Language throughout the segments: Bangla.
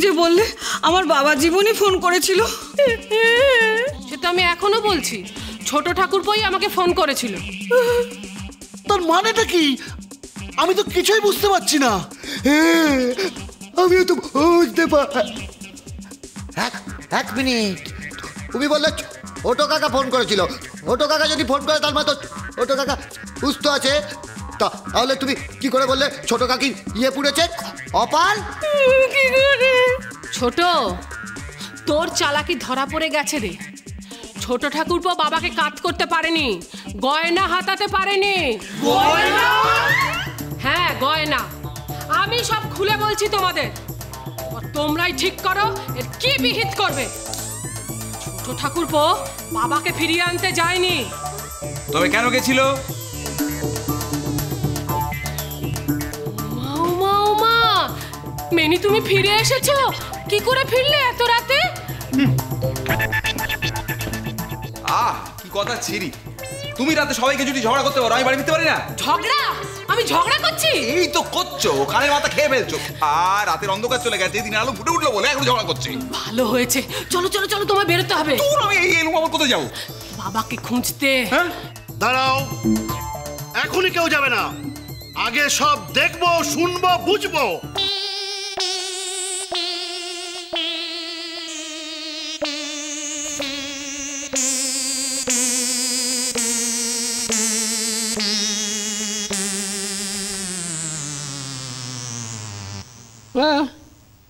যে বললে আমার বাবা জীবনই ফোন করেছিল। সেটা আমি এখনো বলছি, ছোট ঠাকুরপোই আমাকে ফোন করেছিল। তার মানেটা কি? আমি তো কিছুই বুঝতে পারছি না। আমিও তো বুঝতে এক মিনিট, তুমি বললে ছোট কাকা ফোন করেছিল। ছোট কাকা যদি ফোন করে তার মানে তো ছোট কাকা সুস্থ আছে। তাহলে তুমি কি করে বললে ছোট কাকি ইয়ে পুড়েছে? অপার কি করে? ছোট, তোর চালাকি ধরা পড়ে গেছে রে। ছোট ঠাকুরপো বাবাকে কাজ করতে পারেনি, গয়না হাতাতে পারেনি। গয়না? হ্যাঁ গয়না। আমি সব খুলে বলছি তোমাদের, তোমরাই ঠিক করো এর কি বিহিত করবে। ছোট ঠাকুরপো বাবাকে ফিরিয়ে আনতে যায়নি। তবে কেন গেছিল? মেনি, তুমি ফিরে এসেছো? কি করে ফিরলে এত রাতে? কি কথা ছিরি! তুমি রাতে সবাইকে যদি ঝগড়া করতে পারো, আমি বাড়ি ফিরতে পারি না? ঝগড়া? আমি ঝগড়া করছি? এই তো করছো, কানের মাথা খেয়ে ফেলছো। আর রাতের অন্ধকার চলে গেছে, দিন আলো ফুটে উঠলো বলে এখন ঝগড়া করছি। ভালো হয়েছে, চলো চলো চলো, তোমায় বেরোতে হবে। আমি এই এলুম আমার কোথায় যাবো? বাবাকে খুঁজতে। হ্যাঁ দাঁড়াও, এখনই কেউ যাবে না। আগে সব দেখবো, শুনবো, বুঝবো।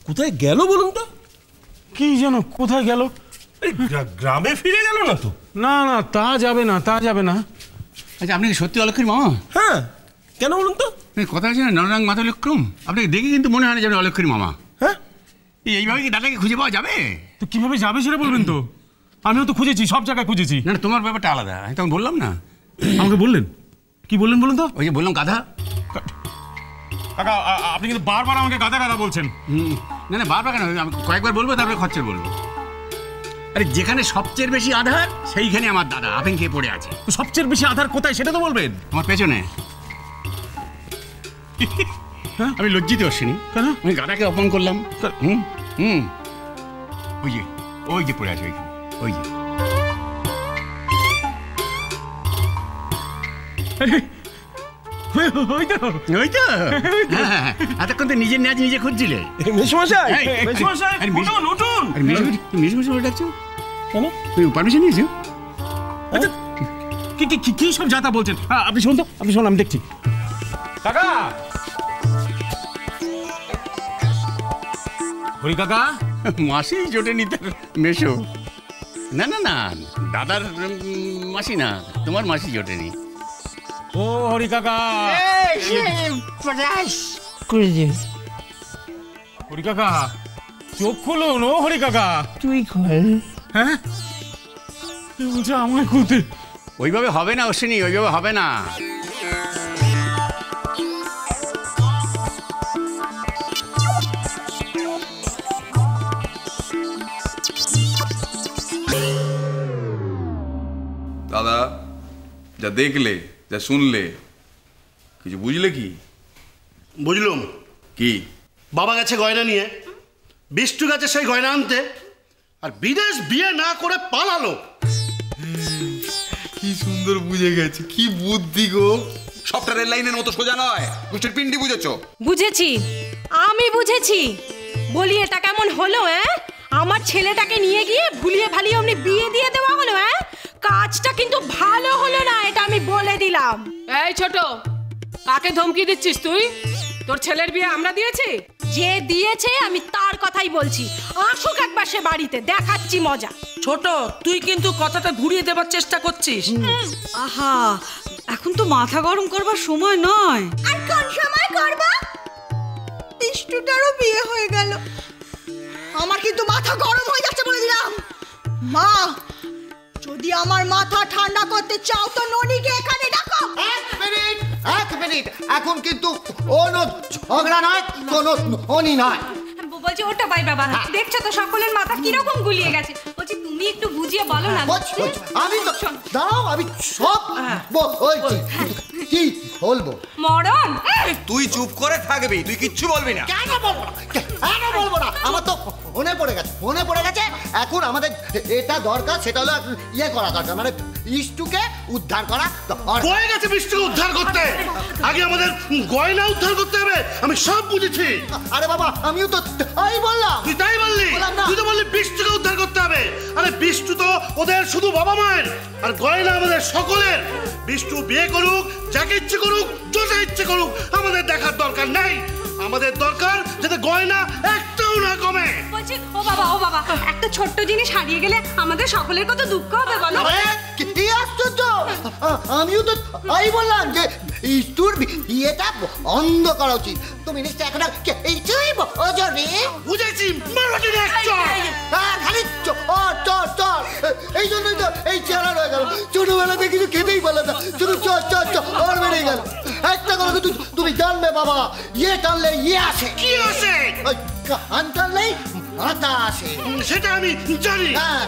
কোথায় গেল বলুন তো? কি যেন কোথায় গেল? গ্রামে ফিরে গেল না তো? না না, তা যাবে না, তা যাবে না। আচ্ছা, আপনি কি সত্যি অলক্ষীর মামা? হ্যাঁ, কেন বলুন তো? কথা আছে না, নরনাং মাতলক্রম। আপনাকে দেখে কিন্তু মনে হয় না যাবেন অলক্ষীর মামা। হ্যাঁ, এইভাবে কি দাদাকে খুঁজে পাওয়া যাবে? তো কিভাবে যাবে সেটা বলবেন তো। আমিও তো খুঁজেছি, সব জায়গায় খুঁজেছি। না, তোমার ব্যাপারটা আলাদা। আমি তখন বললাম না। আমাকে বললেন? কি বললেন বলুন তো? ওই যে বললাম গাধা। কাকা, আপনি কিন্তু বারবার আমাকে গাধা গাধা বলছেন। না না, বারবার কেন? আমি কয়েকবার বলবো, তারপরে খরচের বলবো। আরে যেখানে সবচেয়ে বেশি আধার সেইখানে আমার দাদা আপেন খেয়ে পড়ে আছে। তো সবচেয়ে বেশি আধার কোথায় সেটা তো বলবেন। আমার পেছনে। আমি লজ্জিত অশ্বিনী। কেন? আমি গাধাকে অপমান করলাম। ওই যে পড়ে আছে ওইখানে, ওই যে। এতক্ষণ তো নিজের ন্যাজ নিজে খুঁজছিলে। ডাকছো কেন? তুমি পারমিশন নিয়েছো? কি সব যাতা বলছেন? আপনি শুনুন তো, আপনি শুনুন, আমি দেখছি। কাকা, হরি কাকা। মাসি জোটেনি তার মেশো। না না না, দাদার মাসি না, তোমার মাসি জোটেনি। ও হরি কাকা, হরি কাকা চোখ খুলুন। ও হরি কাকা, তুই খোল। হ্যাঁ বলছে আমায় খুলতে। ওইভাবে হবে না অশ্বিনী, ওইভাবে হবে না। দাদা, যা দেখলে, যা শুনলে, কিছু বুঝলে কি? বুঝলুম। কি? বাবা গেছে গয়না নিয়ে, বিষ্টু গেছে সেই গয়না আনতে, আর বিদেশ বিয়ে না করে পালালো। কি সুন্দর বুঝে গেছে, কি বুদ্ধি গো! সবটা রেল লাইনের মতো সোজা নয়, গোষ্ঠীর পিন্ডি বুঝেছো? বুঝেছি, আমি বুঝেছি। বলি এটা কেমন হলো? আমার ছেলেটাকে নিয়ে গিয়ে ভুলিয়ে ভালিয়ে অমনি বিয়ে দিয়ে দেওয়া হলো। কাজটা কিন্তু ভালো হলো না, এটা আমি বলে দিলাম। এই ছোট, কাকে ধমকি দিচ্ছিস তুই? তোর ছেলের বিয়ে আমরা দিয়েছি? যে দিয়েছে আমি তার কথাই বলছি। আসুক একবার সে বাড়িতে, দেখাচ্ছি মজা। ছোট, তুই কিন্তু কথাটা ঘুরিয়ে দেবার চেষ্টা করছিস। আহা, এখন তো মাথা গরম করবার সময় নয়। আর কোন সময় করব? বিষ্টুটারও বিয়ে হয়ে গেল, আমার কিন্তু মাথা গরম হয়ে যাচ্ছে বলে দিলাম। মা, যদি আমার মাথা ঠান্ডা করতে চাও তো ননিকে এখানে ডাকো। এক মিনিট, এখন কিন্তু কোনো ঝগড়া নয়, কোনো ননি নয়। বলছি ওটা ভাই বাবা, দেখছো তো সকলের মাথা কিরকম গুলিয়ে গেছে। বলছি তুমি একটু বুঝিয়ে বলো না। আমি তো দাঁড়াও, আমি সব বলছি। কি বলবো? মরণ, তুই চুপ করে থাকবি, তুই কিচ্ছু বলবি না। কেন বলবো না? কেন বলবো না? আমার তো এখন আমাদের এটা দরকার, সেটা হলো ইয়ে করা দরকার, মানে ইষ্টুকে উদ্ধার করা দরকার। হয়ে গেছে বিষ্টুকে উদ্ধার করতে, আগে আমাদের গয়না উদ্ধার করতে হবে। আমি সব বুঝেছি। আরে বাবা, আমিও তো তাই বললাম। তুই তাই বললি? তুই তো বললি বিষ্টুকে উদ্ধার করতে হবে। আরে বিষ্টু তো ওদের শুধু বাবা মায়ের, আর গয়না আমাদের সকলের। বিষ্টু বিয়ে করুক, যাকে ইচ্ছে করুক, যা ইচ্ছে করুক, আমাদের দেখার দরকার নাই। আমাদের দরকার যাতে গয়না একটাও না কমে। বলছি ও বাবা একটা ছোট্ট জিনিস হারিয়ে গেলে আমাদের সকলের কত দুঃখ হবে বলো। কি আশ্চর্য! আমিও তো তাই বললাম যে ইষ্টুর বিয়েটা বন্ধ করা উচিত। তুমি নিশ্চয় এখন কিছুই বোঝো নি। বুঝেছি, মারবাটি রে চল। খালি চল। এই জন্যই তো এই চেহারা রয়ে গেল। ছোটবেলাতে কিছু খেতেই পারলে না, শুধু চল বেড়ে গেল। একটা কথা কিন্তু তুমি জানবে বাবা, ইয়ে টানলে ইয়ে আসে। কি আসে? কান টানলেই মাথা আসে। সেটা আমি জানি। হ্যাঁ,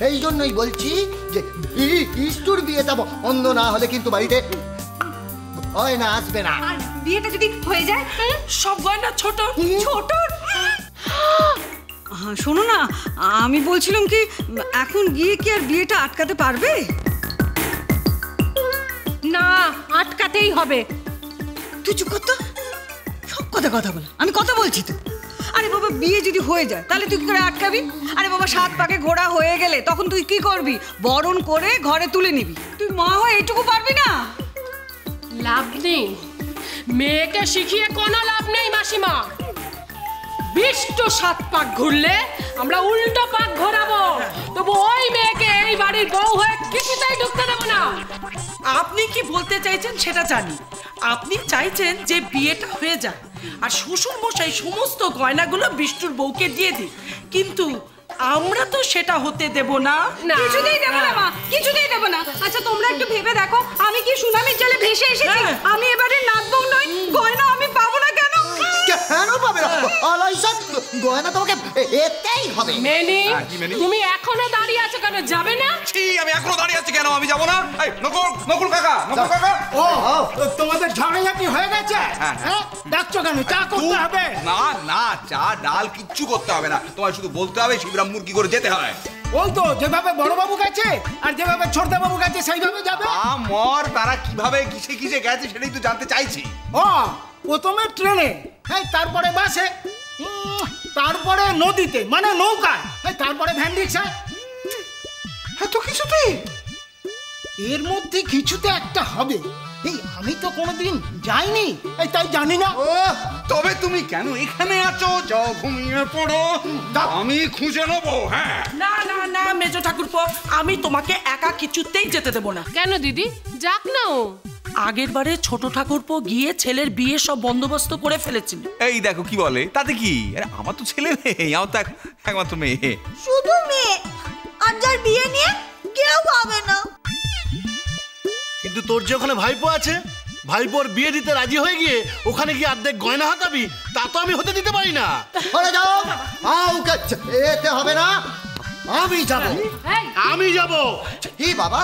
এই জন্যই বলছি যে ইষ্টুর বিয়েটা বন্ধ না হলে কিন্তু বাড়িতে গয়না আসবে না। আর বিয়েটা যদি হয়ে যায় সব গয়না ছোট। হ্যাঁ শোনো না, আমি বলছিলাম কি এখন গিয়ে কি আর বিয়েটা আটকাতে পারবে? না, আটকাতেই হবে। তুই চুপ কর তো, সব কথা বল। আমি কথা বলছি তো। আরে বাবা, বিয়ে যদি হয়ে যায় তাহলে তুই কি করে আটকাবি? আরে বাবা, 7 পাকে ঘোড়া হয়ে গেলে তখন তুই কি করবি? বরণ করে ঘরে তুলে নিবি। তুই মা হয়ে এইটুকু পারবি না? লাভ নেই, মেয়েকে শিখিয়ে কোনো লাভ নেই মাসিমা। বিষ্টু 7 পাক ঘুরলে আমরা উল্টো পাক ঘোরাবো, তবু ওই মেয়েকে এই বাড়ির বউ হয়ে কিছুতেই ঢুকতে দেবো না। আপনি কি বলতে চাইছেন সেটা জানি। আপনি চাইছেন যে বিয়েটা হয়ে যায় আর শ্বশুর মশাই সমস্ত গয়নাগুলো বিষ্টুর বউকে দিয়ে দিই, কিন্তু আমরা তো সেটা হতে দেব না। কিছুতেই দেব না মা, কিছুতেই দেব না। আচ্ছা তোমরা একটু ভেবে দেখো, আমি কি সুনামির জলে ভেসে এসেছি? আমি এবারে নাচবো নই, গয়না আমি পাবো না কেন? কেন পাবে না? আলাইসাত গয়না তোমাকে এতেই হবে। মেনি, তুমি এখনো দাঁড়িয়ে আছো কেন? যাবে না? আমি এখনো দাঁড়িয়ে আছি কেন? আমি যাবো না। এই নকুল কাকা। ও তোমাদের ঝগড়াঝাটি হয়ে গেছে? হ্যাঁ, ডাকছো কেন? চা করতে হবে? না, চা ডাল কিচ্ছু করতে হবে না, তোমার শুধু বলতে হবে শিবরাম মুরগি করে যেতে হয়। ওই তো যেভাবে বড়বাবু গেছে আর যেভাবে ছোটবাবু গেছে সেইভাবে যাবে। তারা কিভাবে কিসে গেছে সেটাই তো জানতে চাইছি। প্রথমে ট্রেনে, হ্যাঁ, তারপরে বাসে, তারপরে নদীতে মানে নৌকায়, তারপরে ভ্যান রিক্সায়। হ্যাঁ, তো কিছুতে এর মধ্যে কিছুতে একটা হবে। এই আমি তো কোনোদিন যাইনি, তাই জানি না। তবে তুমি কেন এখানে আছো? যাও ঘুমিয়ে পড়ো, আমি খুঁজে নেবো। হ্যাঁ, না মেজো ঠাকুরপো, আমি তোমাকে একা কিছুতেই যেতে দেব না। কেন দিদি? যাক না ও। আগের বারে ছোট ঠাকুরপো গিয়ে ছেলের বিয়ে সব বন্দোবস্ত করে ফেলেছিল। এই দেখো কি বলে, তাতে কি? আরে আমার তো ছেলে নেই, আমার তো একমাত্র মেয়ে। শুধু মেয়ে, আর যার বিয়ে নিয়ে কেউ হবে না। কিন্তু তোর যে ওখানে ভাইপো আছে, ভাইপোর বিয়ে দিতে রাজি হয়ে গিয়ে ওখানে গিয়ে অর্ধেক গয়না হাতাবি, তা তো আমি হতে দিতে পারি না। চলে যাও, এতে হবে না। আমি যাব। কি বাবা,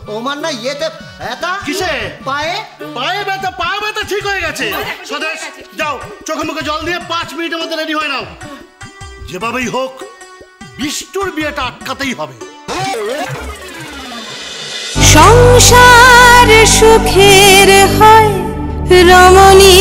তোমার না ইয়েতে ব্যথা? কিসে? পায়ে ব্যথা। পা ব্যথা ঠিক হয়ে গেছে। স্বদেশ যাও, চোখে মুখে জল দিয়ে 5 মিনিটের মধ্যে রেডি হয়ে নাও। যেভাবেই হোক বিষ্টুর বিয়েটা আটকাতেই হবে। সংসার সুখের হয় রমণী।